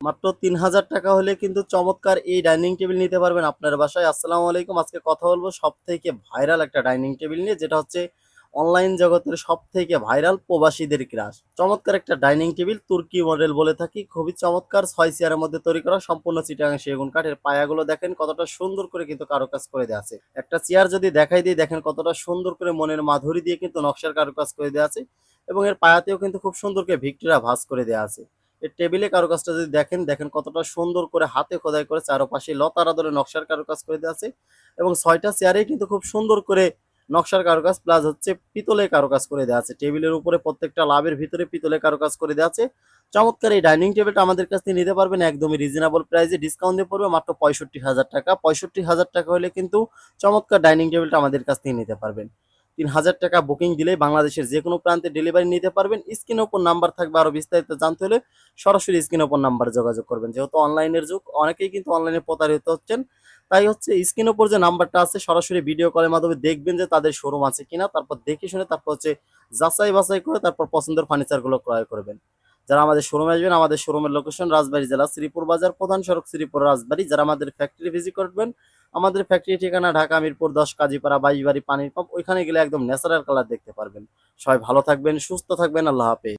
মাত্র ৩,০০০ টাকা হলে কিন্তু চমৎকার এই ডাইনিং টেবিল নিতে পারবেন আপনার বাসায়। আসসালামু আলাইকুম। আজকে কথা বলবো সবথেকে ভাইরাল একটা ডাইনিং টেবিল নিয়ে, যেটা হচ্ছে অনলাইন জগতের সবথেকে ভাইরাল প্রবাসীদের ক্রাশ। চমৎকার একটা ডাইনিং টেবিল, তুর্কি মডেল বলে থাকি। খুবই চমৎকার, ৬ চেয়ারের মধ্যে তৈরি করা, সম্পূর্ণ চিটাগাং সেগুন কাঠের। পায়াগুলো দেখেন কতটা সুন্দর করে কিন্তু কারুকাজ করে দেওয়া আছে। একটা চেয়ার যদি দেখাই দিই, দেখেন কতটা সুন্দর করে মনের মাধুরী দিয়ে কিন্তু নকশার কারুকাজ করে দেওয়া আছে, এবং এর পায়াতেও কিন্তু খুব সুন্দর করে ভিক্টোরিয়া ভাঁজ করে দেওয়া আছে। এই টেবিলে কারুকাজটা যদি দেখেন, দেখেন কতটা সুন্দর করে হাতে খোদাই করে চারপাশে লতার আদলে নকশার কারুকাজ করে দেওয়া আছে, এবং ৬টা চেয়ারেই কিন্তু খুব সুন্দর করে নকশার কারুকাজ প্লাস হচ্ছে পিতলের কারুকাজ করে দেওয়া আছে। টেবিলের উপরে প্রত্যেকটা লাভের ভিতরে পিতলের কারুকাজ করে দেওয়া আছে। চমৎকার এই ডাইনিং টেবিলটা আমাদের কাছ থেকে নিতে পারবেন একদমই রিজনেবল প্রাইসে, ডিসকাউন্ট দিয়ে পড়বে মাত্র ৬৫,০০০ টাকা। ৬৫,০০০ টাকা হলে কিন্তু চমৎকার ডাইনিং টেবিলটা আমাদের কাছ থেকে নিতে পারবেন। ৩,০০০ টাকা বুকিং দিলেই বাংলাদেশের যে কোনো প্রান্তে ডেলিভারি নিতে পারবেন। স্ক্রিনের উপর নাম্বার থাকবে, আরও বিস্তারিত জানতে হলে সরাসরি স্ক্রিনের উপর নাম্বারে যোগাযোগ করবেন। যেহেতু অনলাইনের যুগ, অনেকেই কিন্তু অনলাইনে প্রতারিত হচ্ছেন, তাই হচ্ছে স্ক্রিনের উপর যে নাম্বারটা আছে সরাসরি ভিডিও কলের মাধ্যমে দেখবেন যে তাদের শোরুম আছে কিনা, তারপর দেখে শুনে তারপর হচ্ছে যাচাই বাছাই করে তারপর পছন্দের ফার্নিচারগুলো ক্রয় করবেন। যারা আমাদের শোরুমে আসবেন, আমাদের শোরুমের লোকেশন রাজবাড়ী জেলা শ্রীপুর বাজার, প্রধান সড়ক শ্রীপুর রাজবাড়ী। যারা আমাদের ফ্যাক্টরি ভিজিট করবেন, আমাদের ফ্যাক্টরি ঠিকানা ঢাকা মিরপুর ১০ কাজীপাড়া ২২ বাড়ি পানির পাম্প। ওইখানে গেলে একদম ন্যাচারাল কালার দেখতে পারবেন। সবাই ভালো থাকবেন, সুস্থ থাকবেন। আল্লাহ হাফেজ।